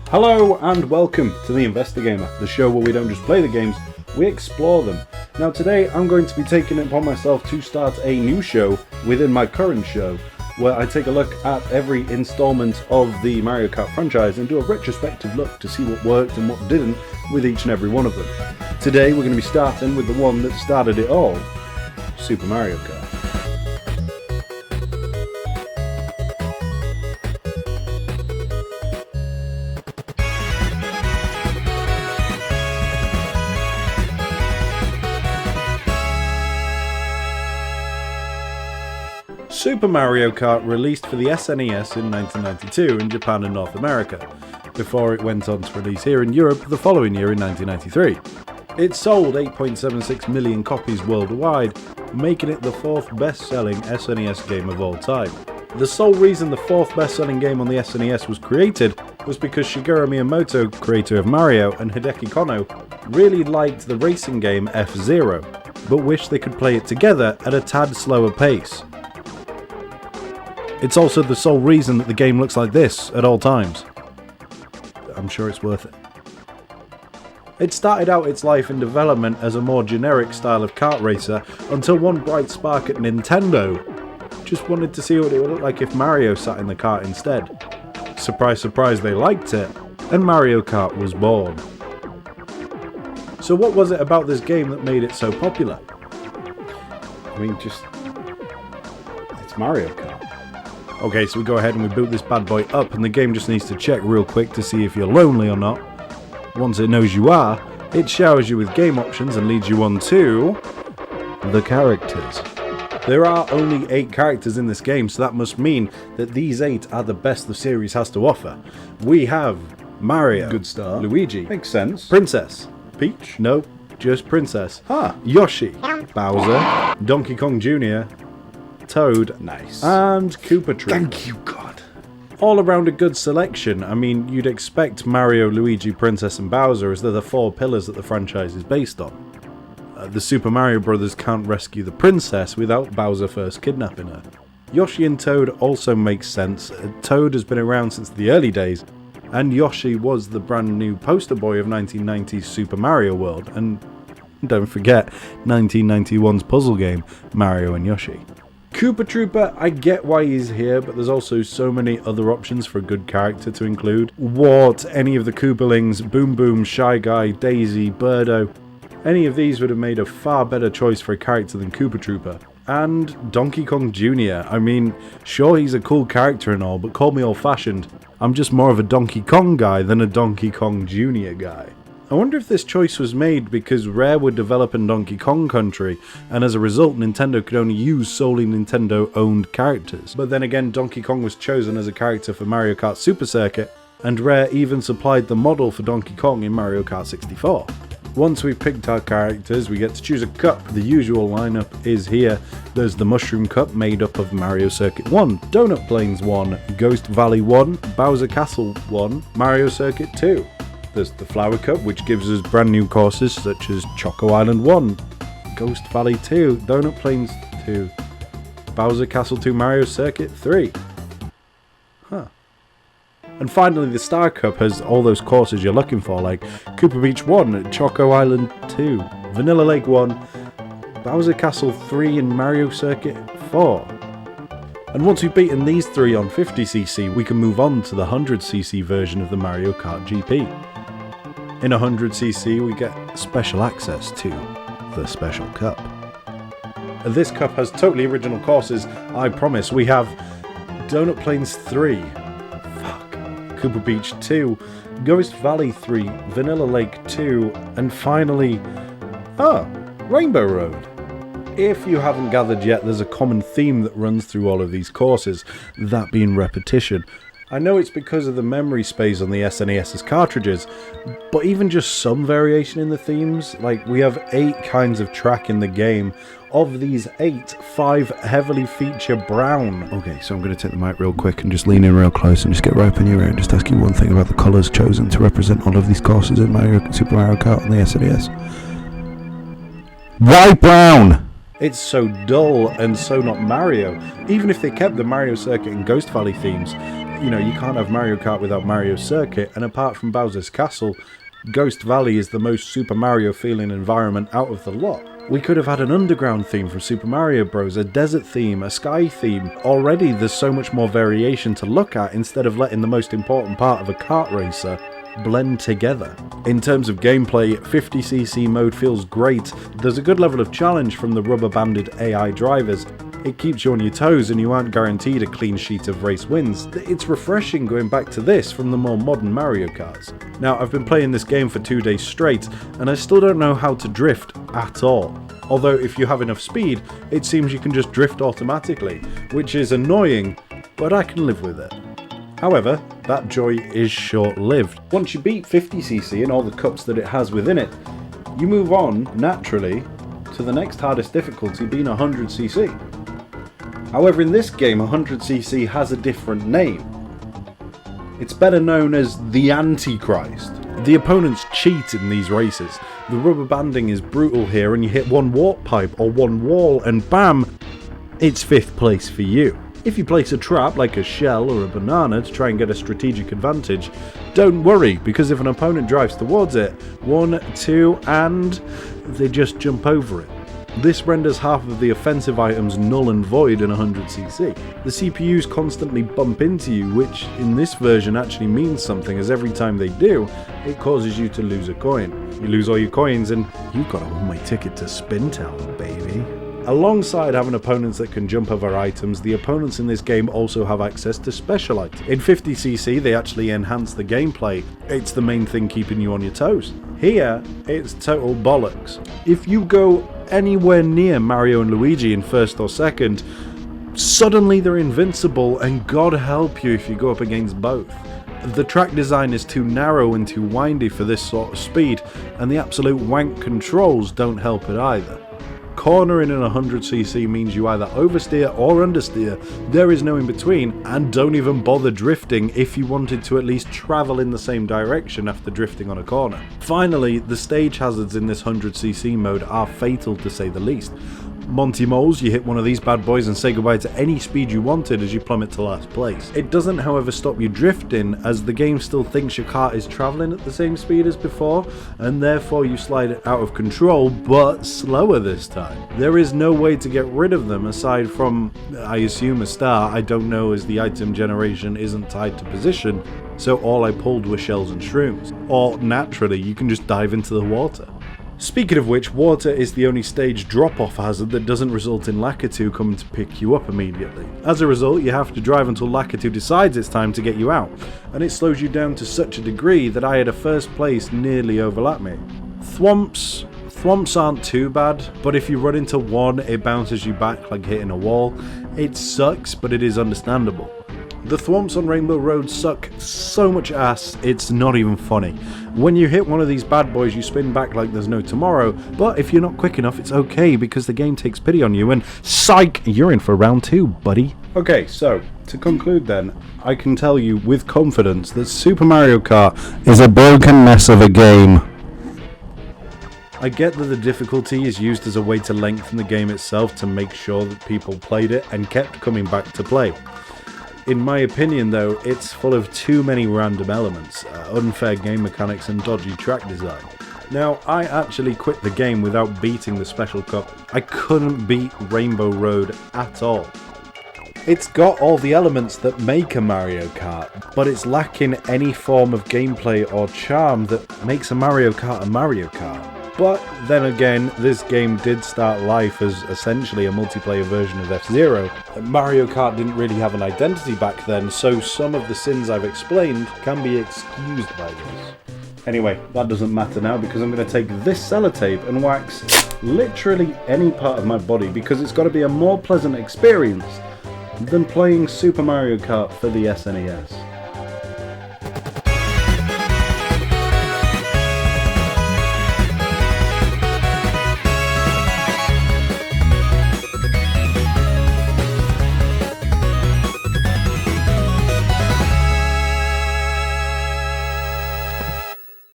Hello and welcome to the Investigamer, the show where we don't just play the games, we explore them. Now today I'm going to be taking it upon myself to start a new show within my current show, where I take a look at every installment of the Mario Kart franchise and do a retrospective look to see what worked and what didn't with each and every one of them. Today we're going to be starting with the one that started it all, Super Mario Kart. Super Mario Kart released for the SNES in 1992 in Japan and North America, before it went on to release here in Europe the following year in 1993. It sold 8.76 million copies worldwide, making it the fourth best-selling SNES game of all time. The sole reason the fourth best-selling game on the SNES was created was because Shigeru Miyamoto, creator of Mario, and Hideki Kono really liked the racing game F-Zero, but wished they could play it together at a tad slower pace. It's also the sole reason that the game looks like this at all times. I'm sure it's worth it. It started out its life in development as a more generic style of kart racer until one bright spark at Nintendo just wanted to see what it would look like if Mario sat in the kart instead. Surprise, surprise, they liked it, and Mario Kart was born. So what was it about this game that made it so popular? I mean, it's Mario Kart. Okay, so we go ahead and we boot this bad boy up, and the game just needs to check real quick to see if you're lonely or not. Once it knows you are, it showers you with game options and leads you on to the characters. There are only 8 characters in this game, so that must mean that these 8 are the best the series has to offer. We have Mario. Good start. Luigi. Makes sense. Princess. Peach? No, just Princess. Yoshi. Bowser. Donkey Kong Jr. Toad, nice, and Koopa Tree. Thank you, God. All around a good selection. I mean, you'd expect Mario, Luigi, Princess, and Bowser as they're the 4 pillars that the franchise is based on. The Super Mario Brothers can't rescue the princess without Bowser first kidnapping her. Yoshi and Toad also makes sense. Toad has been around since the early days, and Yoshi was the brand new poster boy of 1990's Super Mario World, and don't forget 1991's puzzle game, Mario and Yoshi. Koopa Troopa, I get why he's here, but there's also so many other options for a good character to include. Wart, any of the Koopalings, Boom Boom, Shy Guy, Daisy, Birdo. Any of these would have made a far better choice for a character than Koopa Troopa. And Donkey Kong Jr. I mean, sure he's a cool character and all, but call me old-fashioned. I'm just more of a Donkey Kong guy than a Donkey Kong Jr. guy. I wonder if this choice was made because Rare were developing Donkey Kong Country, and as a result Nintendo could only use solely Nintendo-owned characters. But then again, Donkey Kong was chosen as a character for Mario Kart Super Circuit, and Rare even supplied the model for Donkey Kong in Mario Kart 64. Once we've picked our characters, we get to choose a cup. The usual lineup is here. There's the Mushroom Cup, made up of Mario Circuit 1, Donut Plains 1, Ghost Valley 1, Bowser Castle 1, Mario Circuit 2. There's the Flower Cup, which gives us brand new courses such as Choco Island 1, Ghost Valley 2, Donut Plains 2, Bowser Castle 2, Mario Circuit 3. And finally, the Star Cup has all those courses you're looking for, like Koopa Beach 1, Choco Island 2, Vanilla Lake 1, Bowser Castle 3, and Mario Circuit 4. And once we've beaten these 3 on 50cc, we can move on to the 100cc version of the Mario Kart GP. In 100cc, we get special access to the Special Cup. This cup has totally original courses, I promise. We have Donut Plains 3, Koopa Beach 2, Ghost Valley 3, Vanilla Lake 2, and finally, Rainbow Road. If you haven't gathered yet, there's a common theme that runs through all of these courses, that being repetition. I know it's because of the memory space on the SNES's cartridges, but even just some variation in the themes, like we have 8 kinds of track in the game. Of these 8, 5 heavily feature brown. Okay, so I'm going to take the mic real quick and just lean in real close and just get right up in your ear and just ask you one thing about the colours chosen to represent all of these courses in Super Mario Kart on the SNES. Why brown? It's so dull and so not Mario. Even if they kept the Mario Circuit and Ghost Valley themes, You know, you can't have Mario Kart without Mario Circuit, and apart from Bowser's Castle, Ghost Valley is the most Super Mario feeling environment out of the lot. We could have had an underground theme from Super Mario Bros, a desert theme, a sky theme. Already there's so much more variation to look at instead of letting the most important part of a kart racer blend together. In terms of gameplay, 50cc mode feels great. There's a good level of challenge from the rubber-banded AI drivers. It keeps you on your toes and you aren't guaranteed a clean sheet of race wins. It's refreshing going back to this from the more modern Mario Karts. Now, I've been playing this game for 2 days straight and I still don't know how to drift at all. Although if you have enough speed, it seems you can just drift automatically, which is annoying, but I can live with it. However, that joy is short-lived. Once you beat 50cc and all the cups that it has within it, you move on, naturally, to the next hardest difficulty being 100cc. However, in this game, 100cc has a different name. It's better known as the Antichrist. The opponents cheat in these races. The rubber banding is brutal here, and you hit one warp pipe or one wall and bam, it's 5th place for you. If you place a trap like a shell or a banana to try and get a strategic advantage, don't worry, because if an opponent drives towards it, 1, 2, and they just jump over it. This renders half of the offensive items null and void in 100cc. The CPUs constantly bump into you, which in this version actually means something, as every time they do, it causes you to lose a coin. You lose all your coins and you've got a one-way ticket to Spintown, baby. Alongside having opponents that can jump over items, the opponents in this game also have access to special items. In 50cc, they actually enhance the gameplay. It's the main thing keeping you on your toes. Here, it's total bollocks. If you go anywhere near Mario and Luigi in 1st or 2nd, suddenly they're invincible, and God help you if you go up against both. The track design is too narrow and too windy for this sort of speed, and the absolute wank controls don't help it either. Cornering in 100cc means you either oversteer or understeer, there is no in between, and don't even bother drifting if you wanted to at least travel in the same direction after drifting on a corner. Finally, the stage hazards in this 100cc mode are fatal to say the least. Monty Moles, you hit one of these bad boys and say goodbye to any speed you wanted as you plummet to last place. It doesn't, however, stop you drifting, as the game still thinks your kart is travelling at the same speed as before, and therefore you slide it out of control, but slower this time. There is no way to get rid of them aside from, I assume, a star. I don't know, as the item generation isn't tied to position, so all I pulled were shells and shrooms. Or, naturally, you can just dive into the water. Speaking of which, water is the only stage drop-off hazard that doesn't result in Lakitu coming to pick you up immediately. As a result, you have to drive until Lakitu decides it's time to get you out, and it slows you down to such a degree that I had a 1st place nearly overlap me. Thwomps aren't too bad, but if you run into one, it bounces you back like hitting a wall. It sucks, but it is understandable. The thwomps on Rainbow Road suck so much ass, it's not even funny. When you hit one of these bad boys, you spin back like there's no tomorrow, but if you're not quick enough, it's okay, because the game takes pity on you, and psych, you're in for round 2, buddy. Okay, so, to conclude then, I can tell you with confidence that Super Mario Kart is a broken mess of a game. I get that the difficulty is used as a way to lengthen the game itself to make sure that people played it and kept coming back to play. In my opinion though, it's full of too many random elements, unfair game mechanics and dodgy track design. Now, I actually quit the game without beating the Special Cup. I couldn't beat Rainbow Road at all. It's got all the elements that make a Mario Kart, but it's lacking any form of gameplay or charm that makes a Mario Kart a Mario Kart. But then again, this game did start life as essentially a multiplayer version of F-Zero. Mario Kart didn't really have an identity back then, so some of the sins I've explained can be excused by this. Anyway, that doesn't matter now, because I'm going to take this sellotape and wax literally any part of my body, because it's got to be a more pleasant experience than playing Super Mario Kart for the SNES.